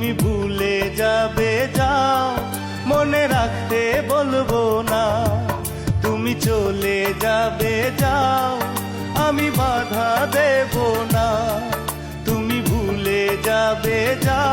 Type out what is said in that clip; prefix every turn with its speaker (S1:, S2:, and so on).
S1: তুমি ভুলে যাবে যাও, মনে রাখতে বলবো না। তুমি চলে যাবে যাও, আমি বাধা দেব না। তুমি ভুলে যাবে যাও,